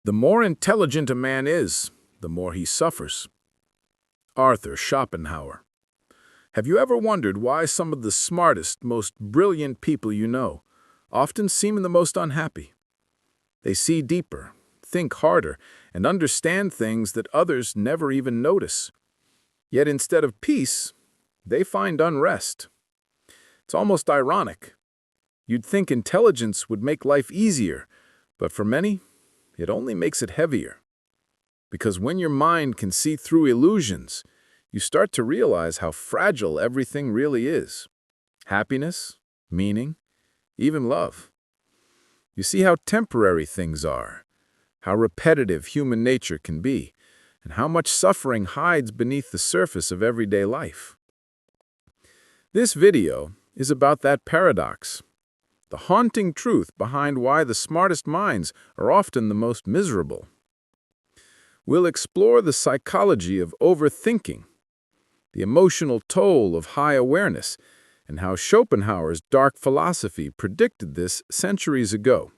The more intelligent a man is, the more he suffers. Arthur Schopenhauer. Have you ever wondered why some of the smartest, most brilliant people you know often seem the most unhappy? They see deeper, think harder, and understand things that others never even notice. Yet instead of peace, they find unrest. It's almost ironic. You'd think intelligence would make life easier, but for many, it only makes it heavier. Because when your mind can see through illusions, you start to realize how fragile everything really is. Happiness, meaning, even love. You see how temporary things are, how repetitive human nature can be, and how much suffering hides beneath the surface of everyday life. This video is about that paradox, the haunting truth behind why the smartest minds are often the most miserable. We'll explore the psychology of overthinking, the emotional toll of high awareness, and how Schopenhauer's dark philosophy predicted this centuries ago.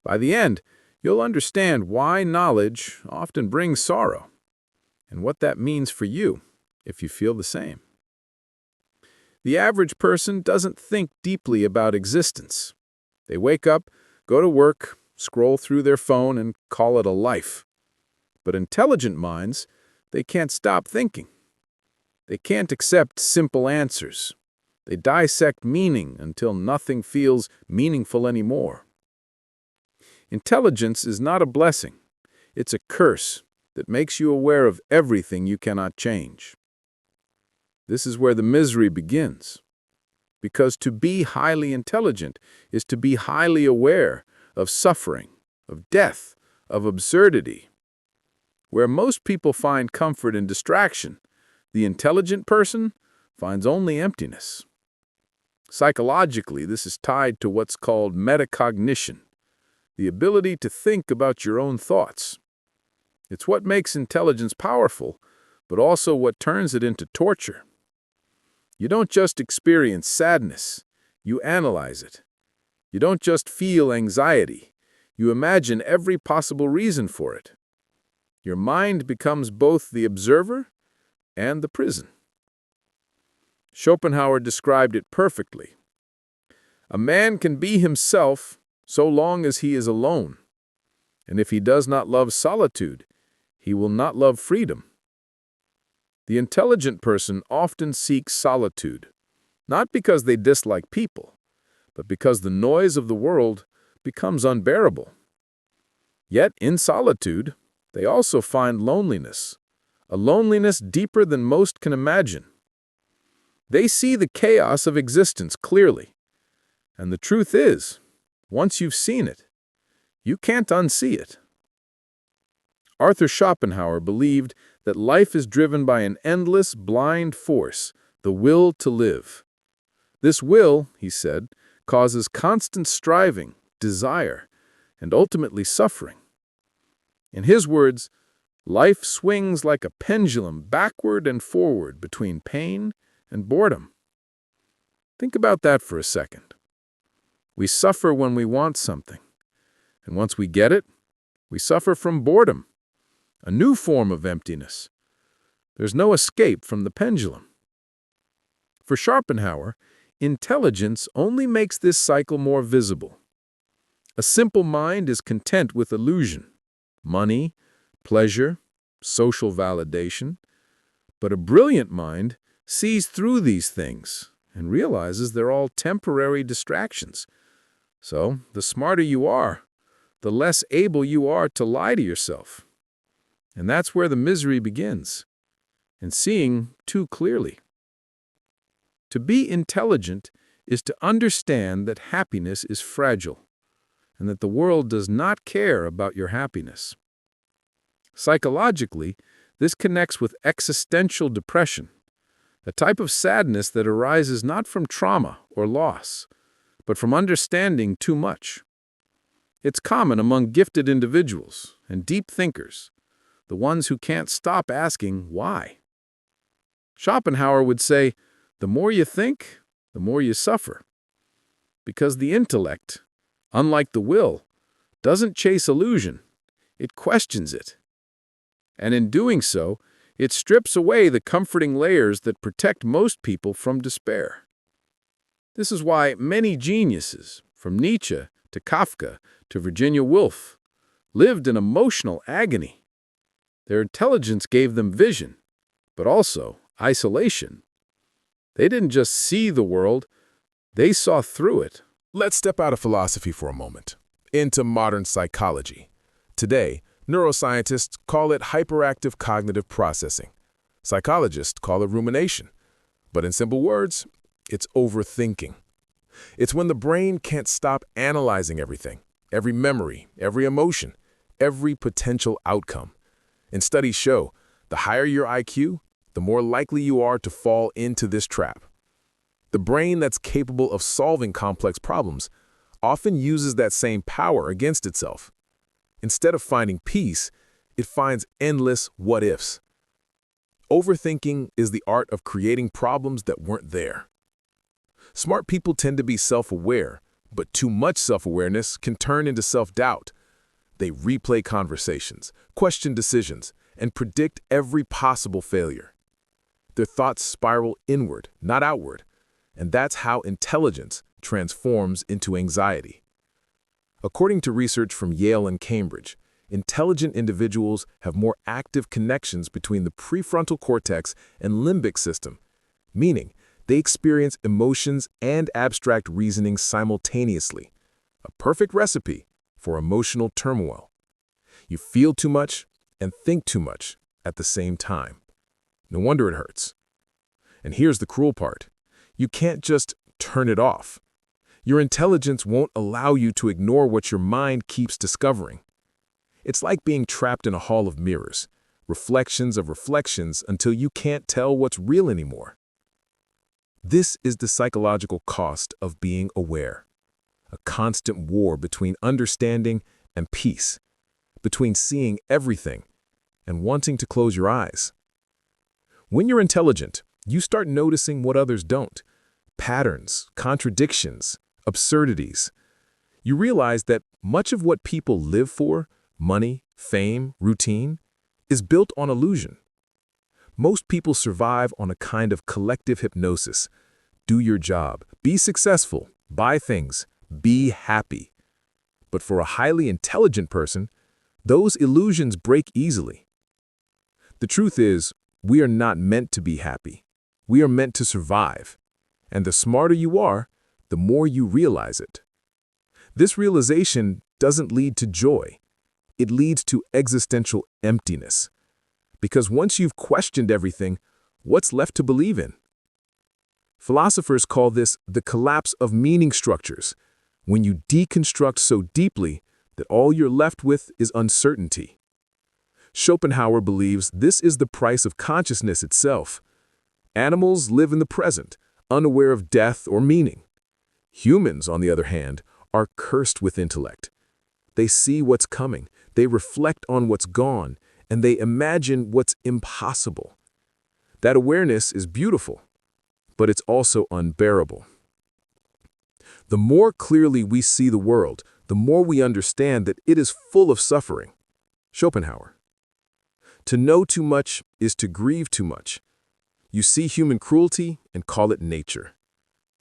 By the end, you'll understand why knowledge often brings sorrow, and what that means for you if you feel the same. The average person doesn't think deeply about existence. They wake up, go to work, scroll through their phone, and call it a life. But intelligent minds, they can't stop thinking. They can't accept simple answers. They dissect meaning until nothing feels meaningful anymore. Intelligence is not a blessing. It's a curse that makes you aware of everything you cannot change. This is where the misery begins. Because to be highly intelligent is to be highly aware of suffering, of death, of absurdity. Where most people find comfort in distraction, the intelligent person finds only emptiness. Psychologically, this is tied to what's called metacognition, the ability to think about your own thoughts. It's what makes intelligence powerful, but also what turns it into torture. You don't just experience sadness, you analyze it. You don't just feel anxiety, you imagine every possible reason for it. Your mind becomes both the observer and the prison. Schopenhauer described it perfectly. A man can be himself so long as he is alone, and if he does not love solitude, he will not love freedom. The intelligent person often seeks solitude, not because they dislike people, but because the noise of the world becomes unbearable. Yet in solitude, they also find loneliness, a loneliness deeper than most can imagine. They see the chaos of existence clearly, and the truth is, once you've seen it, you can't unsee it. Arthur Schopenhauer believed that life is driven by an endless, blind force, the will to live. This will, he said, causes constant striving, desire, and ultimately suffering. In his words, life swings like a pendulum backward and forward between pain and boredom. Think about that for a second. We suffer when we want something, and once we get it, we suffer from boredom, a new form of emptiness. There's no escape from the pendulum. For Schopenhauer, intelligence only makes this cycle more visible. A simple mind is content with illusion, money, pleasure, social validation, but a brilliant mind sees through these things and realizes they're all temporary distractions. So, the smarter you are, the less able you are to lie to yourself. And that's where the misery begins, in seeing too clearly. To be intelligent is to understand that happiness is fragile, and that the world does not care about your happiness. Psychologically, this connects with existential depression, a type of sadness that arises not from trauma or loss, but from understanding too much. It's common among gifted individuals and deep thinkers, the ones who can't stop asking why. Schopenhauer would say, the more you think, the more you suffer. Because the intellect, unlike the will, doesn't chase illusion, it questions it. And in doing so, it strips away the comforting layers that protect most people from despair. This is why many geniuses, from Nietzsche to Kafka to Virginia Woolf, lived in emotional agony. Their intelligence gave them vision, but also isolation. They didn't just see the world, they saw through it. Let's step out of philosophy for a moment, into modern psychology. Today, neuroscientists call it hyperactive cognitive processing. Psychologists call it rumination. But in simple words, it's overthinking. It's when the brain can't stop analyzing everything, every memory, every emotion, every potential outcome. And studies show, the higher your IQ, the more likely you are to fall into this trap. The brain that's capable of solving complex problems often uses that same power against itself. Instead of finding peace, it finds endless what-ifs. Overthinking is the art of creating problems that weren't there. Smart people tend to be self-aware, but too much self-awareness can turn into self-doubt. They replay conversations, question decisions, and predict every possible failure. Their thoughts spiral inward, not outward, and that's how intelligence transforms into anxiety. According to research from Yale and Cambridge, intelligent individuals have more active connections between the prefrontal cortex and limbic system, meaning they experience emotions and abstract reasoning simultaneously, a perfect recipe for emotional turmoil. You feel too much and think too much at the same time. No wonder it hurts. And here's the cruel part. You can't just turn it off. Your intelligence won't allow you to ignore what your mind keeps discovering. It's like being trapped in a hall of mirrors, reflections of reflections until you can't tell what's real anymore. This is the psychological cost of being aware. A constant war between understanding and peace, between seeing everything and wanting to close your eyes. When you're intelligent, you start noticing what others don't. Patterns, contradictions, absurdities. You realize that much of what people live for, money, fame, routine, is built on illusion. Most people survive on a kind of collective hypnosis. Do your job, be successful, buy things, be happy. But for a highly intelligent person, those illusions break easily. The truth is, we are not meant to be happy. We are meant to survive. And the smarter you are, the more you realize it. This realization doesn't lead to joy. It leads to existential emptiness. Because once you've questioned everything, what's left to believe in? Philosophers call this the collapse of meaning structures, when you deconstruct so deeply that all you're left with is uncertainty. Schopenhauer believes this is the price of consciousness itself. Animals live in the present, unaware of death or meaning. Humans, on the other hand, are cursed with intellect. They see what's coming, they reflect on what's gone, and they imagine what's impossible. That awareness is beautiful, but it's also unbearable. The more clearly we see the world, the more we understand that it is full of suffering. Schopenhauer. To know too much is to grieve too much. You see human cruelty and call it nature.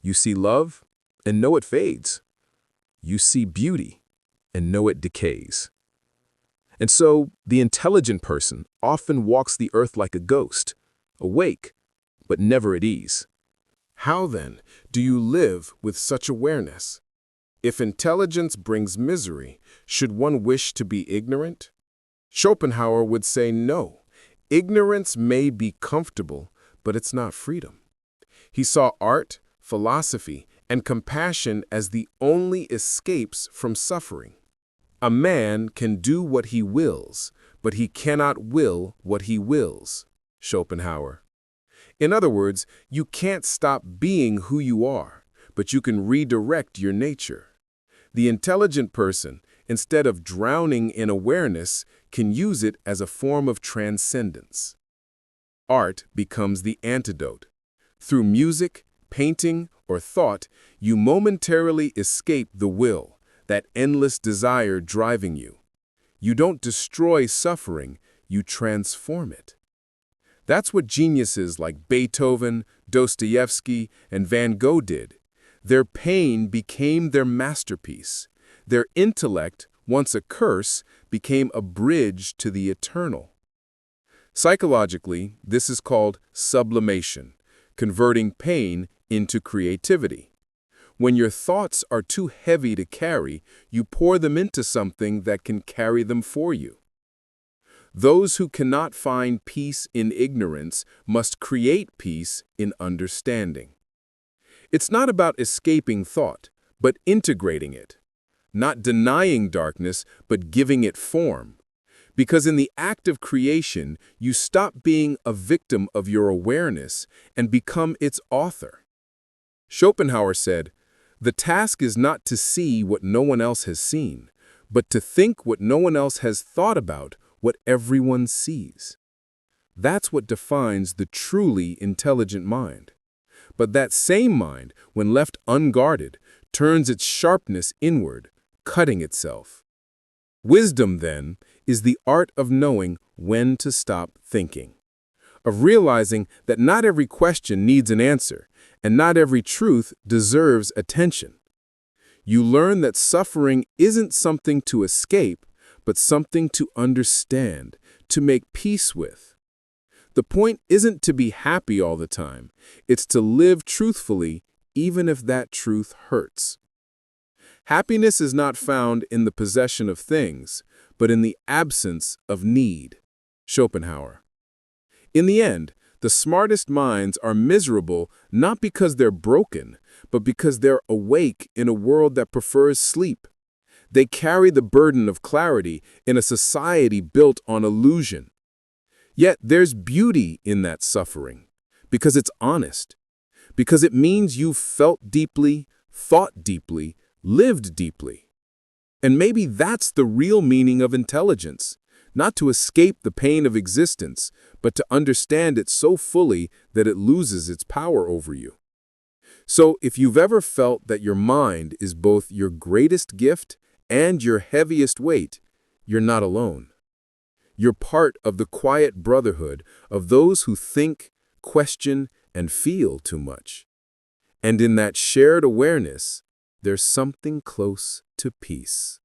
You see love and know it fades. You see beauty and know it decays. And so, the intelligent person often walks the earth like a ghost, awake, but never at ease. How then do you live with such awareness? If intelligence brings misery, should one wish to be ignorant? Schopenhauer would say no. Ignorance may be comfortable, but it's not freedom. He saw art, philosophy, and compassion as the only escapes from suffering. A man can do what he wills, but he cannot will what he wills. Schopenhauer. In other words, you can't stop being who you are, but you can redirect your nature. The intelligent person, instead of drowning in awareness, can use it as a form of transcendence. Art becomes the antidote. Through music, painting, or thought, you momentarily escape the will, that endless desire driving you. You don't destroy suffering, you transform it. That's what geniuses like Beethoven, Dostoevsky, and Van Gogh did. Their pain became their masterpiece. Their intellect, once a curse, became a bridge to the eternal. Psychologically, this is called sublimation, converting pain into creativity. When your thoughts are too heavy to carry, you pour them into something that can carry them for you. Those who cannot find peace in ignorance must create peace in understanding. It's not about escaping thought, but integrating it. Not denying darkness, but giving it form. Because in the act of creation, you stop being a victim of your awareness and become its author. Schopenhauer said, "The task is not to see what no one else has seen, but to think what no one else has thought about what everyone sees." That's what defines the truly intelligent mind. But that same mind, when left unguarded, turns its sharpness inward, cutting itself. Wisdom, then, is the art of knowing when to stop thinking, of realizing that not every question needs an answer, and not every truth deserves attention. You learn that suffering isn't something to escape, but something to understand, to make peace with. The point isn't to be happy all the time. It's to live truthfully, even if that truth hurts. Happiness is not found in the possession of things, but in the absence of need. Schopenhauer. In the end, the smartest minds are miserable not because they're broken, but because they're awake in a world that prefers sleep. They carry the burden of clarity in a society built on illusion. Yet there's beauty in that suffering, because it's honest, because it means you've felt deeply, thought deeply, lived deeply. And maybe that's the real meaning of intelligence, not to escape the pain of existence, but to understand it so fully that it loses its power over you. So if you've ever felt that your mind is both your greatest gift and your heaviest weight, you're not alone. You're part of the quiet brotherhood of those who think, question, and feel too much. And in that shared awareness, there's something close to peace.